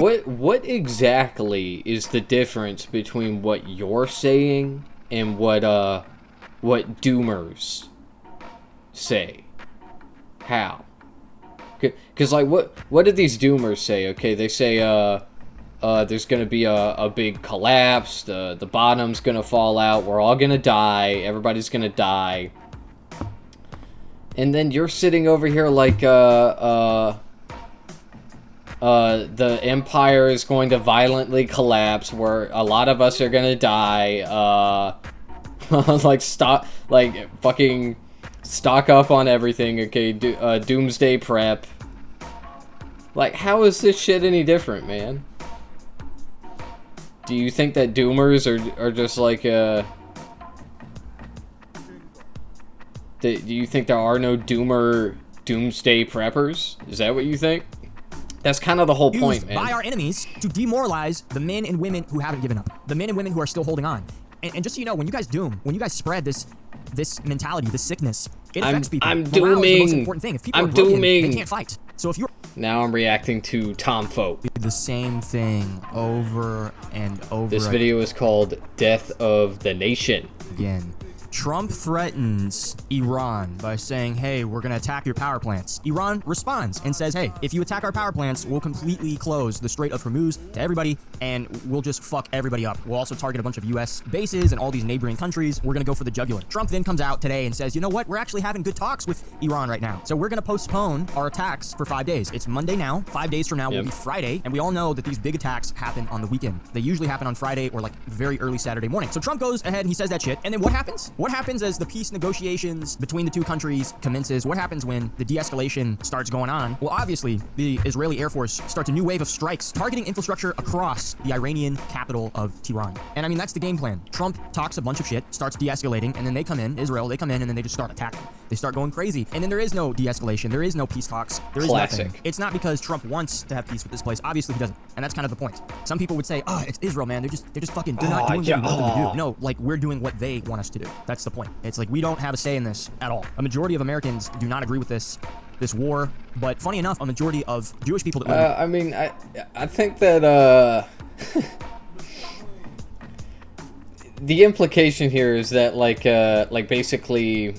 What exactly is the difference between what you're saying and what doomers say? How? Because like what did these doomers say? Okay, they say there's gonna be a big collapse, the bottom's gonna fall out, we're all gonna die, everybody's gonna die. And then you're sitting over here like the empire is going to violently collapse, where a lot of us are gonna die. Fucking stock up on everything. Okay, doomsday prep. Like, how is this shit any different, man? Do you think that doomers are just like do you think there are no doomsday preppers? Is that what you think? That's kind of the whole point, man. By our enemies to demoralize the men and women who haven't given up, the men and women who are still holding on. And just so you know, when you guys spread this mentality, this sickness, it affects people. I'm Morale dooming. is the most important thing. If people are broken, they can't fight. So if you're now I'm reacting to Tom Folk. the same thing over and over. This video is called Death of the Nation. Again. Trump threatens Iran by saying, hey, we're going to attack your power plants. Iran responds and says, hey, if you attack our power plants, we'll completely close the Strait of Hormuz to everybody, and we'll just fuck everybody up. We'll also target a bunch of U.S. bases and all these neighboring countries. We're going to go for the jugular. Trump then comes out today and says, you know what? We're actually having good talks with Iran right now. So we're going to postpone our attacks for 5 days. It's Monday now. 5 days from now will be Friday, and we all know that these big attacks happen on the weekend. They usually happen on Friday or like very early Saturday morning. So Trump goes ahead and he says that shit, and then what happens? What happens as the peace negotiations between the two countries commences? What happens when the de-escalation starts going on? Well, obviously, the Israeli Air Force starts a new wave of strikes targeting infrastructure across the Iranian capital of Tehran. And I mean, that's the game plan. Trump talks a bunch of shit, starts de-escalating, and then they come in, Israel, they come in, and then they just start attacking. They start going crazy. And then there is no de-escalation. There is no peace talks. There is nothing. It's not because Trump wants to have peace with this place. Obviously, he doesn't. And that's kind of the point. Some people would say, oh, it's Israel, man. They're just fucking, they're not doing what we want them to do. No, like, we're doing what they want us to do. That's the point. It's like, we don't have a say in this at all. A majority of Americans do not agree with this war, but funny enough, a majority of Jewish people that live I mean, I think that the implication here is that like basically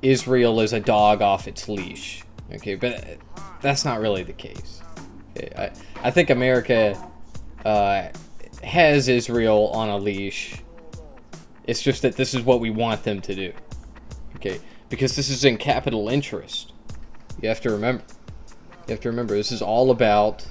Israel is a dog off its leash. Okay, but that's not really the case. Okay, I think America has Israel on a leash. It's just that this is what we want them to do. Okay, because this is in capital interest. You have to remember. This is all about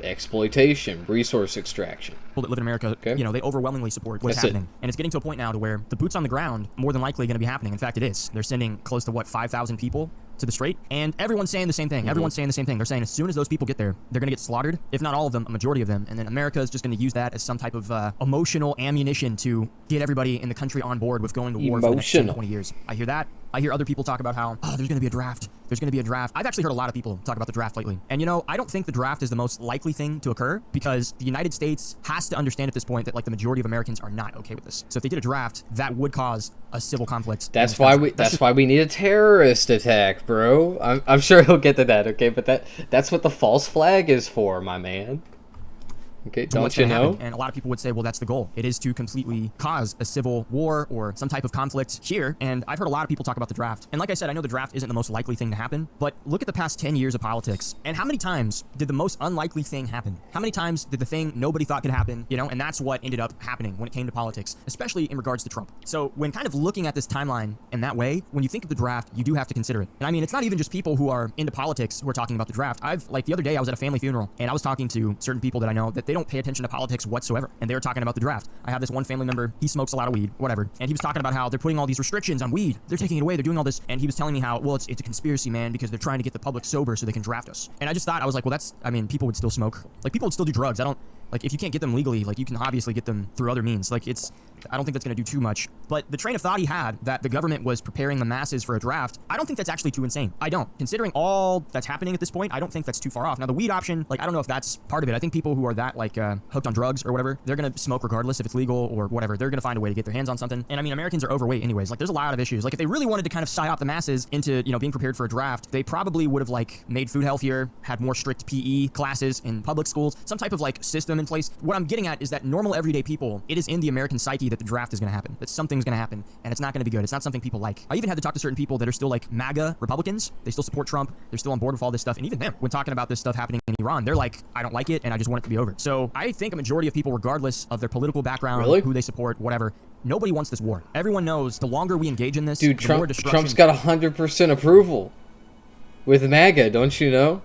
exploitation, resource extraction. People that live in America, you know, they overwhelmingly support what's happening. And it's getting to a point now to where the boots on the ground more than likely going to be happening. In fact, it is. They're sending close to, 5,000 people to the Strait, and everyone's saying the same thing. Everyone's saying the same thing. They're saying as soon as those people get there, they're going to get slaughtered, if not all of them, a majority of them, and then America is just going to use that as some type of emotional ammunition to get everybody in the country on board with going to war for the next 10, 20 years. I hear that. I hear other people talk about how, oh, there's going to be a draft. There's going to be a draft. I've actually heard a lot of people talk about the draft lately. And, you know, I don't think the draft is the most likely thing to occur because the United States has to understand at this point that, like, the majority of Americans are not okay with this. So if they did a draft, that would cause a civil conflict. That's why we need a terrorist attack, bro. I'm sure he'll get to that, okay? But that's what the false flag is for, my man. Okay, don't you know? And a lot of people would say, well, that's the goal. It is to completely cause a civil war or some type of conflict here. And I've heard a lot of people talk about the draft. And like I said, I know the draft isn't the most likely thing to happen, but look at the past 10 years of politics. And how many times did the most unlikely thing happen? How many times did the thing nobody thought could happen, you know? And that's what ended up happening when it came to politics, especially in regards to Trump. So when kind of looking at this timeline in that way, when you think of the draft, you do have to consider it. And I mean, it's not even just people who are into politics who are talking about the draft. Like the other day, I was at a family funeral and I was talking to certain people that I know that they don't pay attention to politics whatsoever, and they were talking about the draft. I have this one family member, he smokes a lot of weed, whatever, and he was talking about how they're putting all these restrictions on weed, they're taking it away, they're doing all this, and he was telling me how, well, it's a conspiracy, man, because they're trying to get the public sober so they can draft us. And I just thought, I was like, well, that's, I mean, people would still smoke, like, people would still do drugs. Like, if you can't get them legally, like, you can obviously get them through other means. Like, I don't think that's going to do too much. But the train of thought he had that the government was preparing the masses for a draft, I don't think that's actually too insane. I don't. Considering all that's happening at this point, I don't think that's too far off. Now, the weed option, like, I don't know if that's part of it. I think people who are that, like, hooked on drugs or whatever, they're going to smoke regardless if it's legal or whatever. They're going to find a way to get their hands on something. And I mean, Americans are overweight anyways. Like, there's a lot of issues. Like, if they really wanted to kind of psyop the masses into, you know, being prepared for a draft, they probably would have, like, made food healthier, had more strict PE classes in public schools, some type of, like, system in place. What I'm getting at is that normal everyday people, it is in the American psyche that the draft is going to happen, that something's going to happen, and it's not going to be good. It's not something people like. I even had to talk to certain people that are still like MAGA Republicans. They still support Trump. They're still on board with all this stuff. And even them, when talking about this stuff happening in Iran, they're like, I don't like it, and I just want it to be over. So I think a majority of people, regardless of their political background, who they support, whatever, nobody wants this war. Everyone knows the longer we engage in this, dude, the more destruction. Trump's got 100% approval with MAGA, don't you know?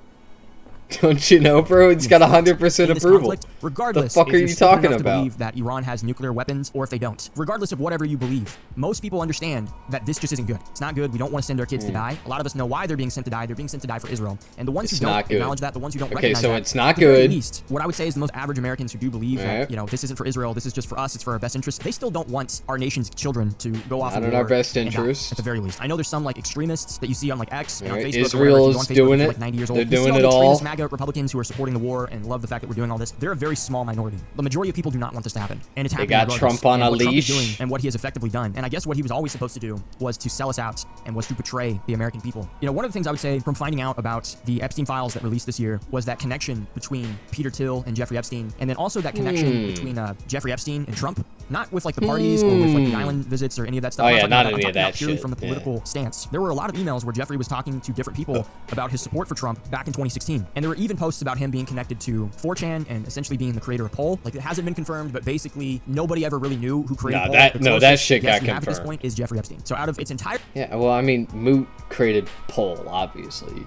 Don't you know, bro? It's got 100% approval. Regardless, the fuck are you talking about? Believe that Iran has nuclear weapons, or if they don't. Regardless of whatever you believe, most people understand that this just isn't good. It's not good. We don't want to send our kids to die. A lot of us know why they're being sent to die. They're being sent to die for Israel. And the ones who don't acknowledge that, the ones who don't recognize that, so it's not good. At least, what I would say is the most average Americans who do believe that, you know, this isn't for Israel, this is just for us, it's for our best interest. They still don't want our nation's children to go off. Not in our best interest. At the very least, I know there's some like extremists that you see on like X and on Facebook. Israel's doing it. Like 90 years old. They're doing it all. MAGA Republicans who are supporting the war and love the fact that we're doing all this. They're a very small minority. The majority of people do not want this to happen, and it's happening. They got Trump on a leash, and what he has effectively done. And I guess what he was always supposed to do was to sell us out and was to betray the American people. You know, one of the things I would say from finding out about the Epstein files that released this year was that connection between Peter Thiel and Jeffrey Epstein, and then also that connection between Jeffrey Epstein and Trump. Not with like the parties or with like the island visits or any of that stuff. Oh yeah, not any of that purely shit. From the political stance. There were a lot of emails where Jeffrey was talking to different people about his support for Trump back in 2016, and there were even posts about him being connected to 4chan and essentially being the creator of Poll. Like, it hasn't been confirmed, but basically nobody ever really knew who created Poll. That shit got confirmed. At this point is Jeffrey Epstein. So out of its entire well, I mean, Moot created Poll, obviously.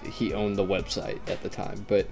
He owned the website at the time, but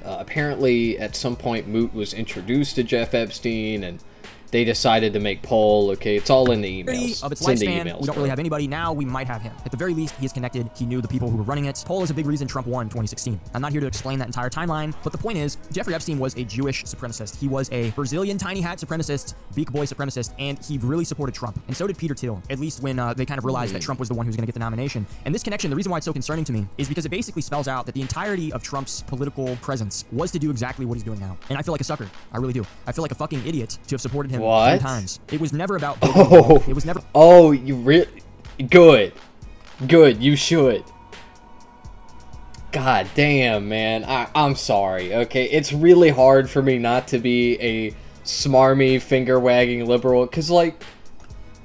apparently at some point Moot was introduced to Jeff Epstein, and they decided to make Poll. Okay, it's all in the emails. Of its lifespan, we don't really have anybody. Now we might have him. At the very least, he is connected. He knew the people who were running it. Poll is a big reason Trump won 2016. I'm not here to explain that entire timeline, but the point is, Jeffrey Epstein was a Jewish supremacist. He was a Brazilian tiny hat supremacist, beak boy supremacist, and he really supported Trump. And so did Peter Thiel, at least when they kind of realized that Trump was the one who was going to get the nomination. And this connection, the reason why it's so concerning to me, is because it basically spells out that the entirety of Trump's political presence was to do exactly what he's doing now. And I feel like a sucker. I really do. I feel like a fucking idiot to have supported him 3 times. It was never about. It was never. Oh, you really good. You should. God damn, man. I'm sorry. Okay, it's really hard for me not to be a smarmy, finger-wagging liberal. Cause like,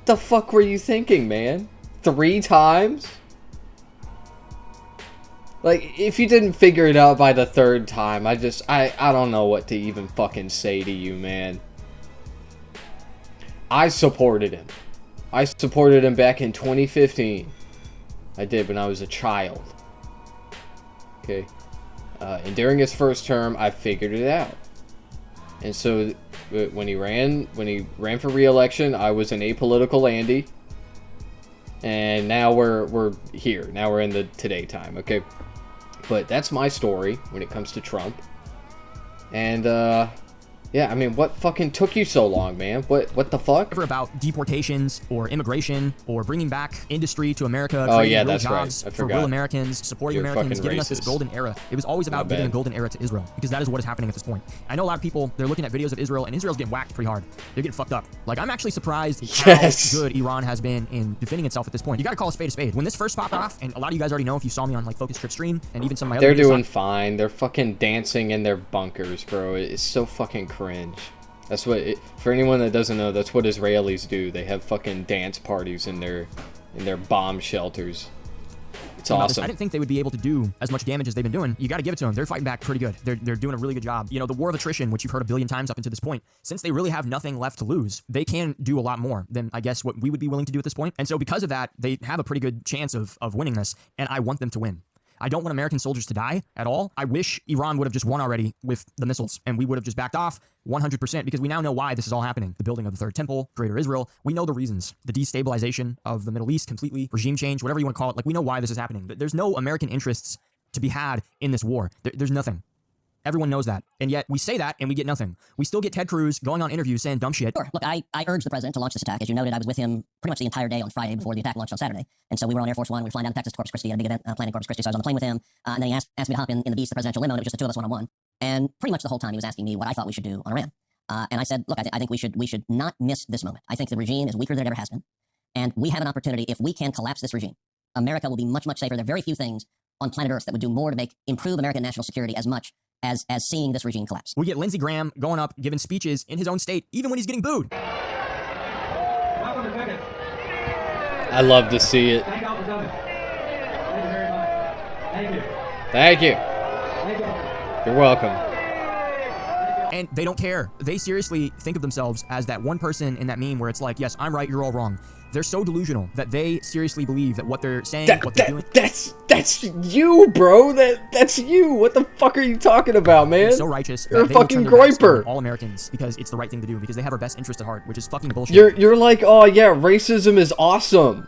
the fuck were you thinking, man? 3 times? Like, if you didn't figure it out by the 3rd time, I don't know what to even fucking say to you, man. I supported him. I supported him back in 2015. I did when I was a child. Okay. And during his first term, I figured it out. And so when he ran for re-election, I was an apolitical Andy. And now we're here. Now we're in the today time, okay? But that's my story when it comes to Trump. And yeah, I mean, what fucking took you so long, man? What the fuck? Never about deportations or immigration or bringing back industry to America. Oh yeah, that's jobs right. I for forgot. real Americans, supporting Americans, giving us this golden era. It was always about giving a golden era to Israel, because that is what is happening at this point. I know a lot of people, they're looking at videos of Israel, and Israel's getting whacked pretty hard. They're getting fucked up. Like, I'm actually surprised how good Iran has been in defending itself at this point. You gotta call a spade a spade. When this first popped off, and a lot of you guys already know if you saw me on like Focus Trip stream, and even some of my other videos. They're doing fine. They're fucking dancing in their bunkers, bro. It's so fucking cringe. That's what for anyone that doesn't know, that's what Israelis do. They have fucking dance parties in their bomb shelters. It's awesome. I didn't think they would be able to do as much damage as they've been doing. You got to give it to them. They're fighting back pretty good. They're doing a really good job. You know, the war of attrition, which you've heard a billion times up until this point, since they really have nothing left to lose, they can do a lot more than I guess what we would be willing to do at this point. And so because of that, they have a pretty good chance of winning this, and I want them to win. I don't want American soldiers to die at all. I wish Iran would have just won already with the missiles, and we would have just backed off 100%, because we now know why this is all happening. The building of the Third Temple, Greater Israel. We know the reasons. The destabilization of the Middle East completely, regime change, whatever you want to call it. Like, we know why this is happening. There's no American interests to be had in this war. There's nothing. Everyone knows that. And yet we say that and we get nothing. We still get Ted Cruz going on interviews saying dumb shit. Sure. Look, I urged the president to launch this attack. As you noted, I was with him pretty much the entire day on Friday before the attack launched on Saturday. And so we were on Air Force One. We were flying down to Texas to Corpus Christi at a big event planned in Corpus Christi. So I was on the plane with him. And then he asked me to hop in the Beast, the presidential limo. And it was just the two of us one-on-one. And pretty much the whole time he was asking me what I thought we should do on Iran. And I said, look, I think we should not miss this moment. I think the regime is weaker than it ever has been. And we have an opportunity. If we can collapse this regime, America will be much, much safer. There are very few things on planet Earth that would do more to improve American national security as much as seeing this regime collapse. We get Lindsey Graham going up, giving speeches in his own state, even when he's getting booed. I love to see it. Thank you all for coming. Thank you very much. Thank you. Thank you. Thank you. You're welcome. And they don't care. They seriously think of themselves as that one person in that meme where it's like, yes, I'm right, you're all wrong. They're so delusional that they seriously believe that what they're saying, what they're doing... That's you, bro. That's you. What the fuck are you talking about, man? So righteous. You're a they will fucking turn their backs griper. on all Americans because it's the right thing to do, because they have our best interest at heart, which is fucking bullshit. You're like, oh yeah, racism is awesome.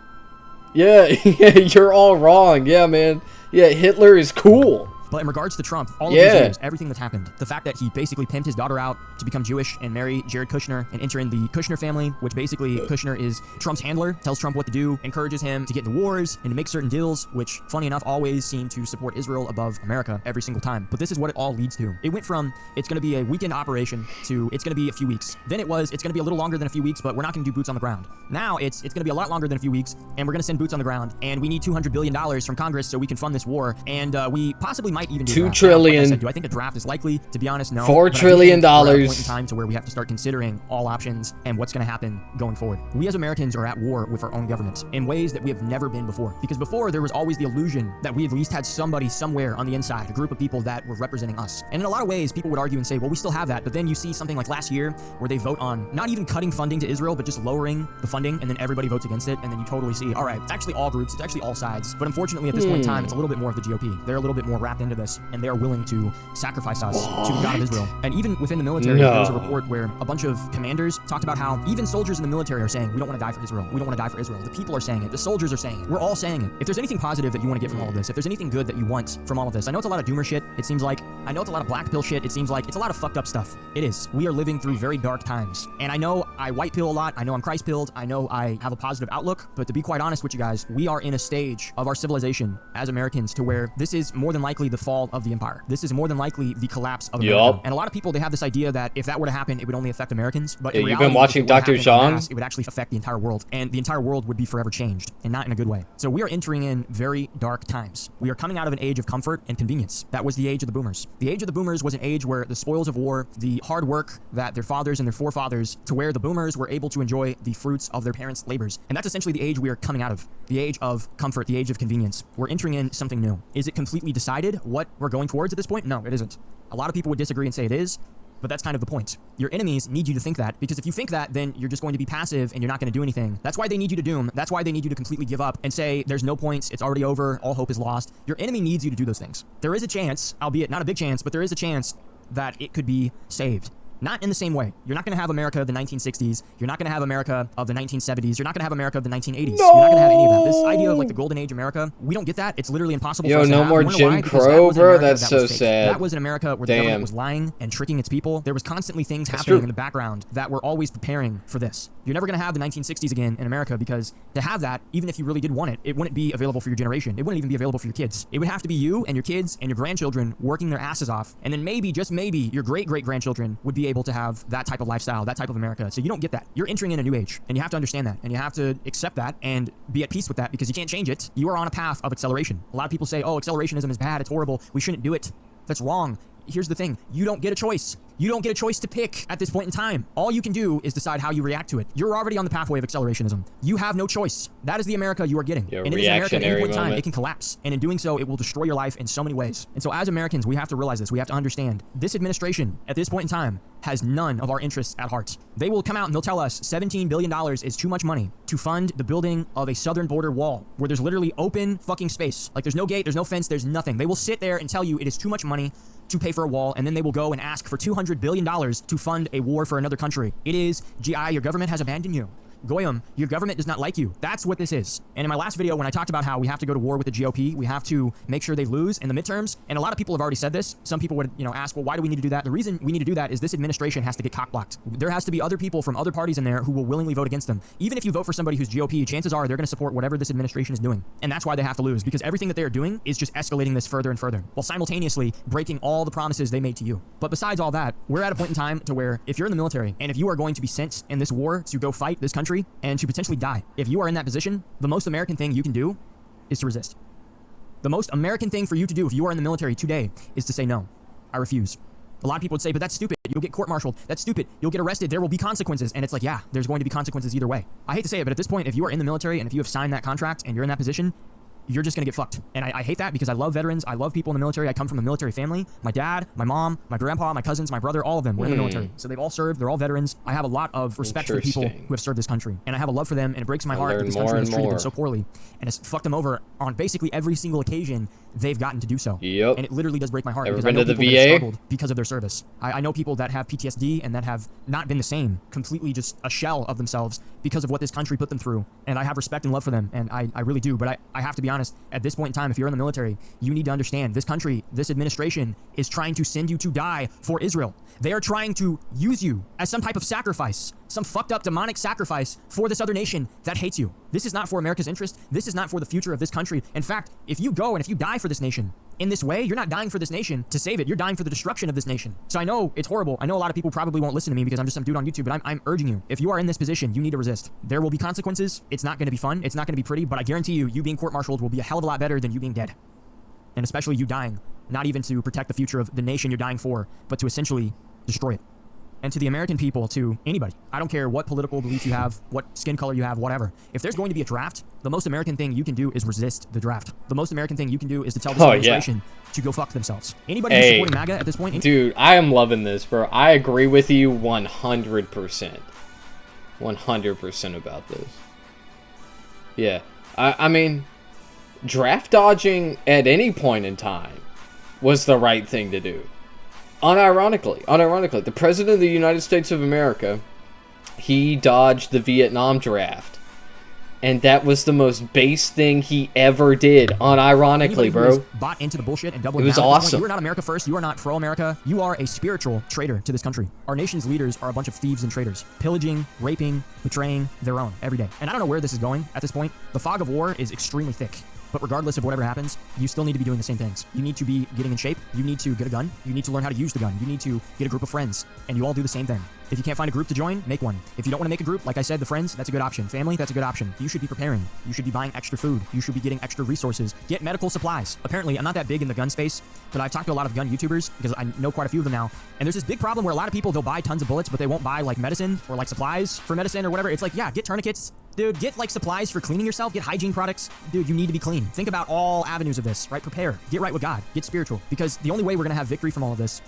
Yeah, you're all wrong. Yeah, man. Yeah, Hitler is cool. But in regards to Trump, all of these years, everything that's happened, the fact that he basically pimped his daughter out to become Jewish and marry Jared Kushner and enter in the Kushner family, which basically Kushner is Trump's handler, tells Trump what to do, encourages him to get into wars and to make certain deals, which, funny enough, always seem to support Israel above America every single time. But this is what it all leads to. It went from, it's going to be a weekend operation to it's going to be a few weeks. Then it's going to be a little longer than a few weeks, but we're not going to do boots on the ground. Now it's going to be a lot longer than a few weeks, and we're going to send boots on the ground, and we need $200 billion from Congress so we can fund this war, and we possibly might even do $2 that. trillion. Like I said, do I think a draft is likely? To be honest, no. $4 But I do trillion. think we're at a point in time to where we have to start considering all options and what's going to happen going forward. We as Americans are at war with our own government in ways that we have never been before. Because before, there was always the illusion that we at least had somebody somewhere on the inside, a group of people that were representing us. And in a lot of ways, people would argue and say, well, we still have that. But then you see something like last year where they vote on not even cutting funding to Israel, but just lowering the funding, and then everybody votes against it. And then you totally see, all right, it's actually all groups, it's actually all sides. But unfortunately, at this point in time, it's a little bit more of the GOP. They're a little bit more wrapped into this, and they're willing to sacrifice us to the God of Israel. And even within the military, there was a report where a bunch of commanders talked about how even soldiers in the military are saying, we don't want to die for Israel. We don't want to die for Israel. The people are saying it. The soldiers are saying it. We're all saying it. If there's anything positive that you want to get from all of this, if there's anything good that you want from all of this, I know it's a lot of doomer shit. It seems like, I know it's a lot of black pill shit. It seems like it's a lot of fucked up stuff. It is. We are living through very dark times. And I know I white pill a lot. I know I'm Christ pilled. I know I have a positive outlook. But to be quite honest with you guys, we are in a stage of our civilization as Americans to where this is more than likely the fall of the empire. This is more than likely the collapse of America. And a lot of people, they have this idea that if that were to happen, it would only affect Americans. But in reality, you've been watching Dr. Sean? It would actually affect the entire world. And the entire world would be forever changed, and not in a good way. So we are entering in very dark times. We are coming out of an age of comfort and convenience. That was the age of the boomers. The age of the boomers was an age where the spoils of war, the hard work that their fathers and their forefathers, to where the boomers were able to enjoy the fruits of their parents' labors. And that's essentially the age we are coming out of. The age of comfort, the age of convenience. We're entering in something new. Is it completely decided what we're going towards at this point? No, it isn't. A lot of people would disagree and say it is, but that's kind of the point. Your enemies need you to think that, because if you think that, then you're just going to be passive and you're not going to do anything. That's why they need you to doom. That's why they need you to completely give up and say, there's no points, it's already over, all hope is lost. Your enemy needs you to do those things. There is a chance, albeit not a big chance, but there is a chance that it could be saved. Not in the same way. You're not going to have America of the 1960s. You're not going to have America of the 1970s. You're not going to have America of the 1980s. No! You're not going to have any of that. This idea of like the golden age America, we don't get that. It's literally impossible for us to no have. more You wanna know Jim why? Because Crow, was an bro? America That's that so was fake. sad. That was an America where the government was lying and tricking its people. There was constantly things happening in the background that were always preparing for this. You're never going to have the 1960s again in America, because to have that, even if you really did want it, it wouldn't be available for your generation. It wouldn't even be available for your kids. It would have to be you and your kids and your grandchildren working their asses off. And then maybe, just maybe, your great-great-grandchildren would be able to have that type of lifestyle, that type of America. So you don't get that. You're entering in a new age, and you have to understand that, and you have to accept that and be at peace with that, because you can't change it. You are on a path of acceleration. A lot of people say, oh, accelerationism is bad, it's horrible, we shouldn't do it. That's wrong. Here's the thing. You don't get a choice. You don't get a choice to pick at this point in time. All you can do is decide how you react to it. You're already on the pathway of accelerationism. You have no choice. That is the America you are getting. Your And it is America at any point in time, moment. it can collapse. And in doing so, it will destroy your life in so many ways. And so as Americans, we have to realize this. We have to understand this administration at this point in time has none of our interests at heart. They will come out and they'll tell us $17 billion is too much money to fund the building of a southern border wall where there's literally open fucking space. Like there's no gate, there's no fence, there's nothing. They will sit there and tell you it is too much money to pay for a wall, and then they will go and ask for $200 billion to fund a war for another country. It is, GI, your government has abandoned you. Goyim, your government does not like you. That's what this is. And in my last video, when I talked about how we have to go to war with the GOP, we have to make sure they lose in the midterms, and a lot of people have already said this. Some people would, ask, well, why do we need to do that? The reason we need to do that is this administration has to get cock-blocked. There has to be other people from other parties in there who will willingly vote against them. Even if you vote for somebody who's GOP, chances are they're going to support whatever this administration is doing. And that's why they have to lose, because everything that they are doing is just escalating this further and further, while simultaneously breaking all the promises they made to you. But besides all that, we're at a point in time to where if you're in the military, and if you are going to be sent in this war to go fight this country and to potentially die, if you are in that position, the most American thing you can do is to resist. The most American thing for you to do if you are in the military today is to say no. I refuse. A lot of people would say, but that's stupid. You'll get court-martialed. That's stupid. You'll get arrested. There will be consequences. And it's like, yeah, there's going to be consequences either way. I hate to say it, but at this point, if you are in the military and if you have signed that contract and you're in that position, you're just gonna get fucked. And I hate that because I love veterans. I love people in the military. I come from a military family. My dad, my mom, my grandpa, my cousins, my brother, all of them were in the military. So they've all served. They're all veterans. I have a lot of respect for the people who have served this country. And I have a love for them, and it breaks my heart that this country has treated them so poorly and has fucked them over on basically every single occasion they've gotten to do so. Yep. And it literally does break my heart Ever because I been know to people the that have VA? struggled because of their service. I know people that have PTSD and that have not been the same, completely just a shell of themselves because of what this country put them through. And I have respect and love for them, and I really do. But I have to be honest, at this point in time, if you're in the military, you need to understand this country, this administration is trying to send you to die for Israel. They are trying to use you as some type of sacrifice, some fucked up demonic sacrifice for this other nation that hates you. This is not for America's interest. This is not for the future of this country. In fact, if you go and if you die for this nation in this way, you're not dying for this nation to save it. You're dying for the destruction of this nation. So I know it's horrible. I know a lot of people probably won't listen to me because I'm just some dude on YouTube, but I'm urging you. If you are in this position, you need to resist. There will be consequences. It's not going to be fun. It's not going to be pretty, but I guarantee you, you being court-martialed will be a hell of a lot better than you being dead. And especially you dying, not even to protect the future of the nation you're dying for, but to essentially destroy it. And to the American people, to anybody, I don't care what political belief you have, what skin color you have, whatever. If there's going to be a draft, the most American thing you can do is resist the draft. The most American thing you can do is to tell this administration to go fuck themselves. Anybody who's supporting MAGA at this point... Dude, I am loving this, bro. I agree with you 100%. 100% about this. Yeah. I mean, draft dodging at any point in time was the right thing to do. Unironically, the President of the United States of America, he dodged the Vietnam draft. And that was the most base thing he ever did, unironically, bro. Bought into the bullshit and doubling It was down. awesome. You are not America first. You are not pro-America. You are a spiritual traitor to this country. Our nation's leaders are a bunch of thieves and traitors, pillaging, raping, betraying their own every day. And I don't know where this is going at this point. The fog of war is extremely thick. But regardless of whatever happens, you still need to be doing the same things. You need to be getting in shape. You need to get a gun. You need to learn how to use the gun. You need to get a group of friends. And you all do the same thing. If you can't find a group to join, make one. If you don't want to make a group, like I said, the friends, that's a good option. Family, that's a good option. You should be preparing. You should be buying extra food. You should be getting extra resources. Get medical supplies. Apparently, I'm not that big in the gun space, but I've talked to a lot of gun YouTubers because I know quite a few of them now. And there's this big problem where a lot of people, they'll buy tons of bullets, but they won't buy like medicine or like supplies for medicine or whatever. It's like, yeah, get tourniquets. Dude, get like supplies for cleaning yourself. Get hygiene products. Dude, you need to be clean. Think about all avenues of this, right? Prepare. Get right with God. Get spiritual. Because the only way we're going to have victory from all of this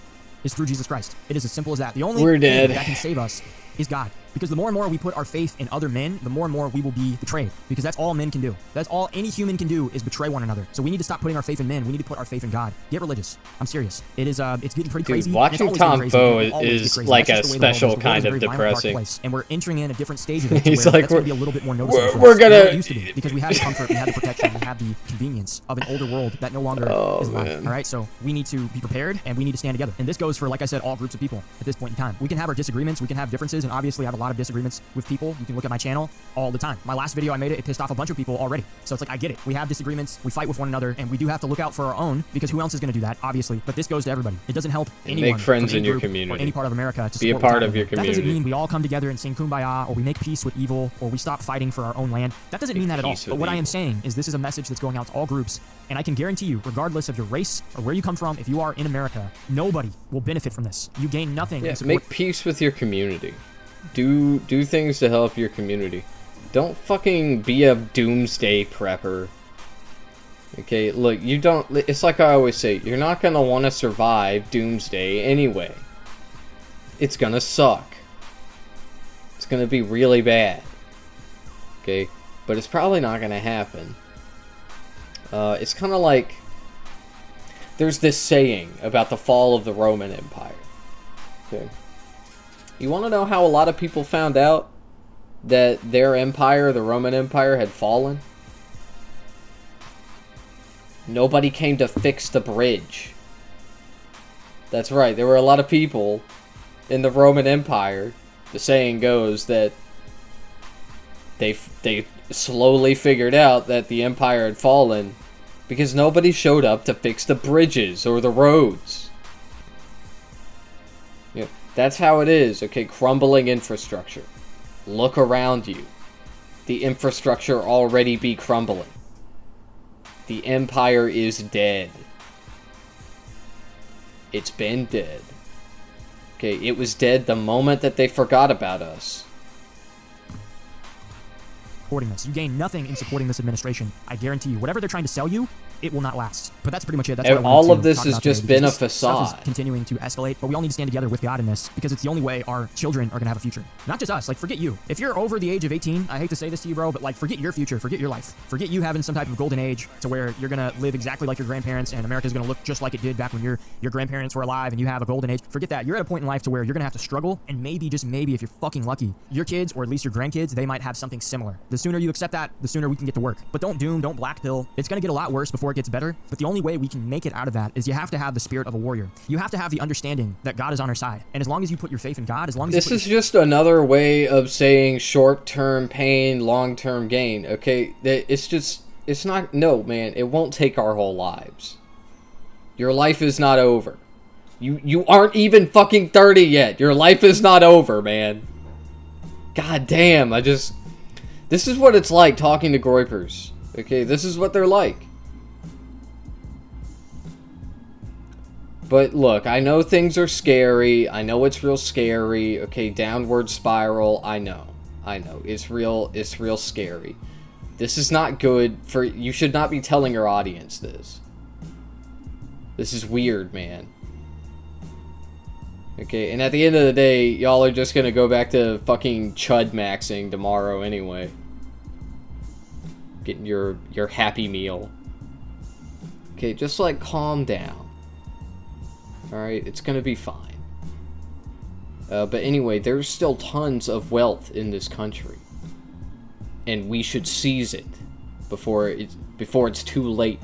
is through Jesus Christ. It is as simple as that. The only thing that can save us is God. Because the more and more we put our faith in other men, the more and more we will be betrayed. Because that's all men can do. That's all any human can do is betray one another. So we need to stop putting our faith in men. We need to put our faith in God. Get religious. I'm serious. It is it's getting pretty crazy. Dude, watching Tom Foe is like a special kind of depressing. And we're entering in a different stage of it. He's like, that's going to be a little bit more noticeable for we're us gonna than it used to be, because we had the comfort, we had the protection, we had the convenience of an older world that no longer is alive. All right, so we need to be prepared and we need to stand together. And this goes for, like I said, all groups of people at this point in time. We can have our disagreements, we can have differences, and obviously I have a lot of disagreements with people. You can look at my channel all the time. My last video I made it pissed off a bunch of people already. So it's like, I get it. We have disagreements, we fight with one another, and we do have to look out for our own, because who else is going to do that, obviously. But this goes to everybody. It doesn't help anyone. Make friends from in any your group community. or any part of America to be a support part what's of your happening. That doesn't community. mean we all come together and sing Kumbaya, or we make peace with evil, or we stop fighting for our own land. That doesn't mean that at all. But what I am saying is this is a message that's going out to all groups, and I can guarantee you, regardless of your race or where you come from, if you are in America, nobody will benefit from this. You gain nothing. Yeah, in support. make peace with your community. Do things to help your community. Don't fucking be a doomsday prepper. Okay, look, you don't... It's like I always say, you're not gonna want to survive doomsday anyway. It's gonna suck. It's gonna be really bad. Okay? But it's probably not gonna happen. It's kind of like... There's this saying about the fall of the Roman Empire. Okay? You want to know how a lot of people found out? that their empire, the Roman Empire, had fallen? Nobody came to fix the bridge. That's right, there were a lot of people in the Roman Empire, the saying goes, that they slowly figured out that the empire had fallen because nobody showed up to fix the bridges or the roads. Yeah, that's how it is, okay? Crumbling infrastructure. Look around you. The infrastructure already be crumbling. The empire is dead. It's been dead. Okay, it was dead the moment that they forgot about us. Supporting this. You gain nothing in supporting this administration. I guarantee you, whatever they're trying to sell you, it will not last. But that's pretty much it. That's what I wanted all to of this talk has about just today, been a because this stuff facade. is continuing to escalate, but we all need to stand together with God in this, because it's the only way our children are going to have a future. Not just us. Like, forget you. If you're over the age of 18, I hate to say this to you, bro, but like, forget your future. Forget your life. Forget you having some type of golden age to where you're going to live exactly like your grandparents, and America's going to look just like it did back when your grandparents were alive and you have a golden age. Forget that. You're at a point in life to where you're going to have to struggle, and maybe, just maybe, if you're fucking lucky, your kids, or at least your grandkids, they might have something similar. The sooner you accept that, the sooner we can get to work. But don't doom, don't black pill. It's going to get a lot worse before it gets better, but the only way we can make it out of that is you have to have the spirit of a warrior. You have to have the understanding that God is on our side. And as long as you put your faith in God, as long as This is just another way of saying short-term pain, long-term gain, okay? It's not, no, man, it won't take our whole lives. Your life is not over. You aren't even fucking 30 yet. Your life is not over, man. God damn, this is what it's like talking to Groypers, okay? This is what they're like. But look, I know things are scary. I know it's real scary. Okay, downward spiral. I know. It's real scary. This is not good for... You should not be telling your audience this. This is weird, man. Okay, and at the end of the day, y'all are just gonna go back to fucking chud maxing tomorrow anyway. Getting your Happy Meal. Okay, just like calm down. Alright, it's gonna be fine. But anyway, there's still tons of wealth in this country. And we should seize it before it's too late.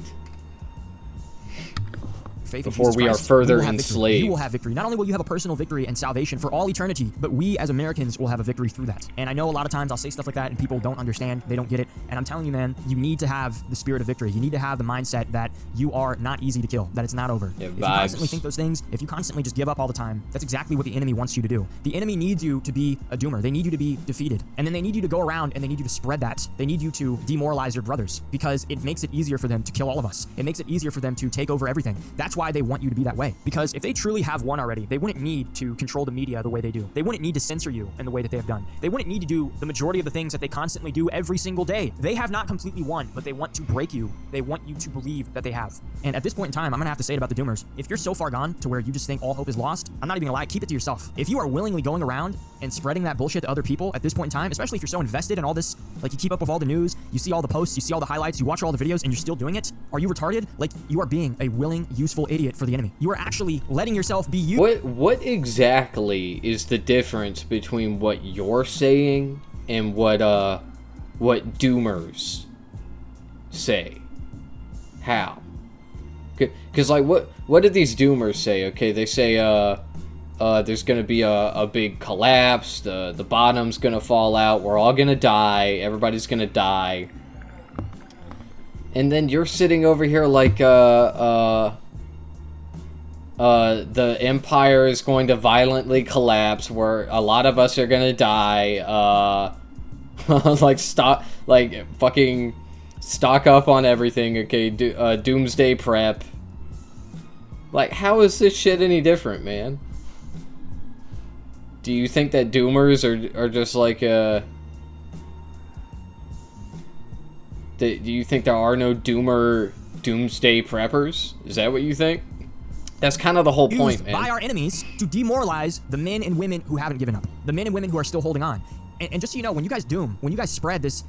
faith in before Jesus we are Christ, further we will have victory. enslaved. You will have victory. Not only will you have a personal victory and salvation for all eternity, but we as Americans will have a victory through that. And I know a lot of times I'll say stuff like that and people don't understand, they don't get it. And I'm telling you, man, you need to have the spirit of victory. You need to have the mindset that you are not easy to kill, that it's not over. Yeah, if you constantly think those things, if you constantly just give up all the time, that's exactly what the enemy wants you to do. The enemy needs you to be a doomer. They need you to be defeated. And then they need you to go around and they need you to spread that. They need you to demoralize your brothers because it makes it easier for them to kill all of us. It makes it easier for them to take over everything. That's why they want you to be that way. Because if they truly have won already, they wouldn't need to control the media the way they do. They wouldn't need to censor you in the way that they have done. They wouldn't need to do the majority of the things that they constantly do every single day. They have not completely won, but they want to break you. They want you to believe that they have. And at this point in time, I'm gonna have to say it about the doomers. If you're so far gone to where you just think all hope is lost, I'm not even gonna lie, keep it to yourself. If you are willingly going around and spreading that bullshit to other people at this point in time, especially if you're so invested in all this, like you keep up with all the news, you see all the posts, you see all the highlights, you watch all the videos, and you're still doing it, are you retarded? Like, you are being a willing, useful idiot for the enemy. You are actually letting yourself be used. What exactly is the difference between what you're saying and what doomers say? How? Because like what did these doomers say? Okay, they say there's gonna be a big collapse, the bottom's gonna fall out, we're all gonna die, everybody's gonna die. And then you're sitting over here like the empire is going to violently collapse, where a lot of us are gonna die, fucking stock up on everything, okay, doomsday prep. Like, how is this shit any different, man? Do you think that doomers are just like, do you think there are no doomsday preppers? Is that what you think? That's kind of the whole point, man. By our enemies to demoralize the men and women who haven't given up. The men and women who are still holding on. And just so you know, when you guys doom, when you guys spread this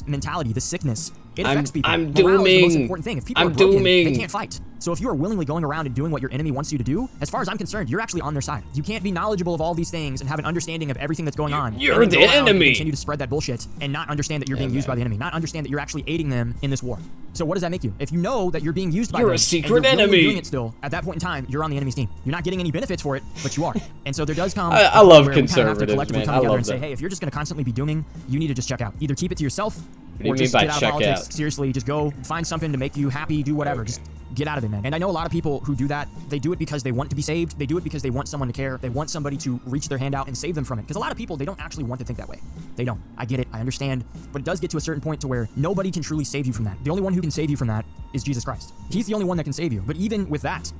mentality, this sickness, It affects people. I'm Morale is the most dooming. important thing. If people I'm are broken, dooming. they can't fight. So if you are willingly going around and doing what your enemy wants you to do, as far as I'm concerned, you're actually on their side. You can't be knowledgeable of all these things and have an understanding of everything that's going on. You're and then the go around and enemy. continue to spread that bullshit and not understand that you're being used by the enemy, not understand that you're actually aiding them in this war. So what does that make you? If you know that you're being used by You're them, a secret and you're willingly enemy. doing it still, at that point in time, you're on the enemy's team. You're not getting any benefits for it, but you are. And so there does come. I love where we kind of have to conservatives, collectively man. come I together love and say, that. hey, if you're just going to constantly be dooming, you need to just check out. Either keep it to yourself, do you or mean just by get out of check politics. out? Seriously, just go find something to make you happy. Do whatever. Just get out of it, man. And I know a lot of people who do that. They do it because they want to be saved. They do it because they want someone to care. They want somebody to reach their hand out and save them from it. Because a lot of people, they don't actually want to think that way. They don't. I get it. I understand. But it does get to a certain point to where nobody can truly save you from that. The only one who can save you from that is Jesus Christ. He's the only one that can save you. But even with that,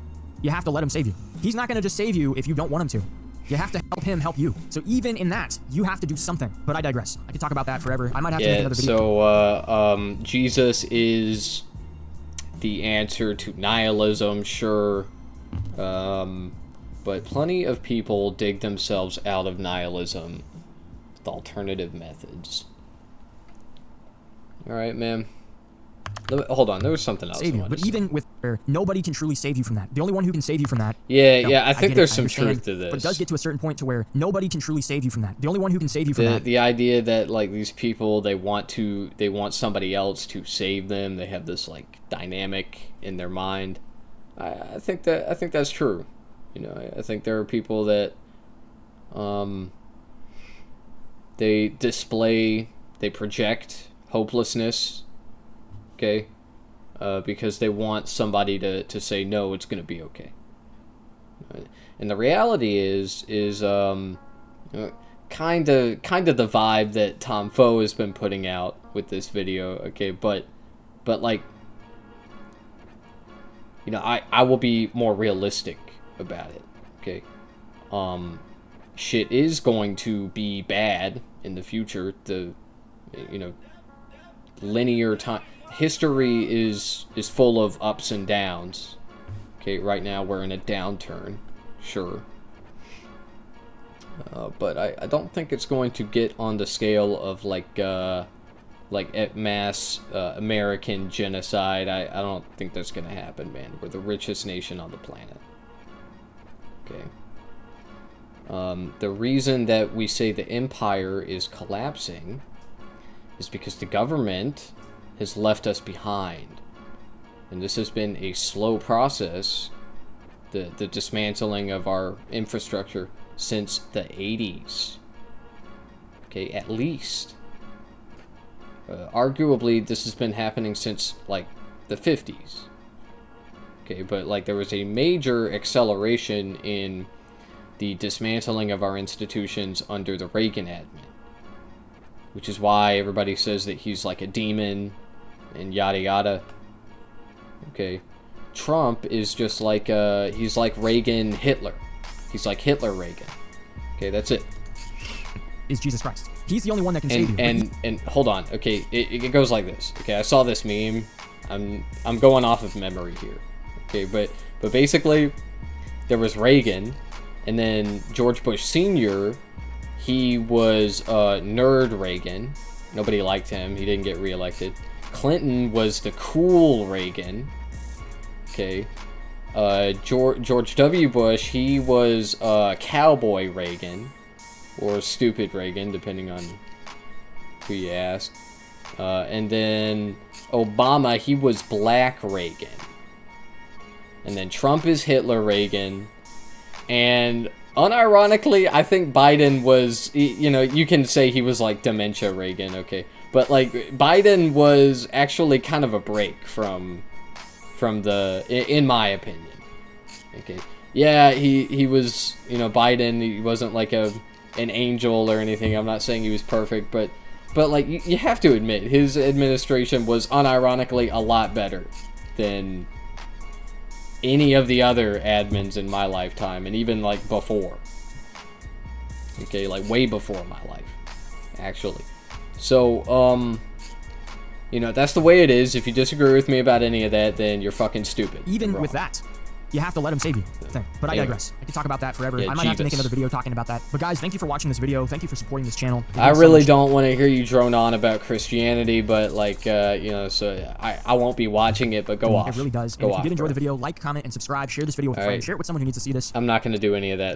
you have to let him save you. He's not going to just save you if you don't want him to. You have to help him help you. So even in that, you have to do something. But I digress. I could talk about that forever. I might have to make Yeah, another video. so Jesus is the answer to nihilism, sure. But plenty of people dig themselves out of nihilism with alternative methods. Alright, man. Hold on, there was something else. Save you. But even with nobody can truly save you from that. The only one who can save you from that. Yeah, I think get there's it, some understand, truth to this. But it does get to a certain point to where nobody can truly save you from that. The only one who can save you from that. The idea that like these people they want somebody else to save them. They have this like dynamic in their mind. I think that's true. You know, I think there are people that they project hopelessness, okay, because they want somebody to say no, it's gonna be okay. And the reality is kind of the vibe that Tom Foe has been putting out with this video, okay, but like, you know, I will be more realistic about it, okay. Shit is going to be bad in the future. The, you know, linear time history is full of ups and downs. Okay, right now we're in a downturn, sure. But I don't think it's going to get on the scale of like mass American genocide. I don't think that's gonna happen, man. We're the richest nation on the planet. Okay. The reason that we say the empire is collapsing is because the government has left us behind. And this has been a slow process, the dismantling of our infrastructure since the 80s. Okay, at least. Arguably, this has been happening since, like, the 50s. Okay, but, like, there was a major acceleration in the dismantling of our institutions under the Reagan admin. Which is why everybody says that he's like a demon and yada yada. Okay. Trump is just like, he's like Reagan Hitler. He's like Hitler Reagan. Okay, that's it. Is Jesus Christ. He's the only one that can save you. And hold on. Okay, it goes like this. Okay, I saw this meme. I'm going off of memory here. Okay, but basically there was Reagan, and then George Bush Sr., he was nerd Reagan. Nobody liked him. He didn't get reelected. Clinton was the cool Reagan. Okay. George W. Bush, he was cowboy Reagan. Or stupid Reagan, depending on who you ask. And then Obama, he was black Reagan. And then Trump is Hitler Reagan. And unironically, I think Biden was, you know, you can say he was like dementia Reagan, okay. But like, Biden was actually kind of a break from the, in my opinion. Okay. Yeah, he was, you know, Biden, he wasn't like an angel or anything. I'm not saying he was perfect, but like, you have to admit, his administration was unironically a lot better than any of the other admins in my lifetime, and even like before. Okay, like way before my life, actually. So, you know, that's the way it is. If you disagree with me about any of that, then you're fucking stupid. Even with that, you have to let him save you thing. But I Anyway. digress. I could talk about that forever. Yeah, I might have to make Jeebus. another video talking about that. But guys, thank you for watching this video. Thank you for supporting this channel. It I means so really much. don't want to hear you drone on about Christianity, but like, you know, so I won't be watching it, but go off. It really does. Go And if off, you did enjoy bro. the video, like, comment, and subscribe. Share this video with a friend. Alright. Share it with someone who needs to see this. I'm not going to do any of that.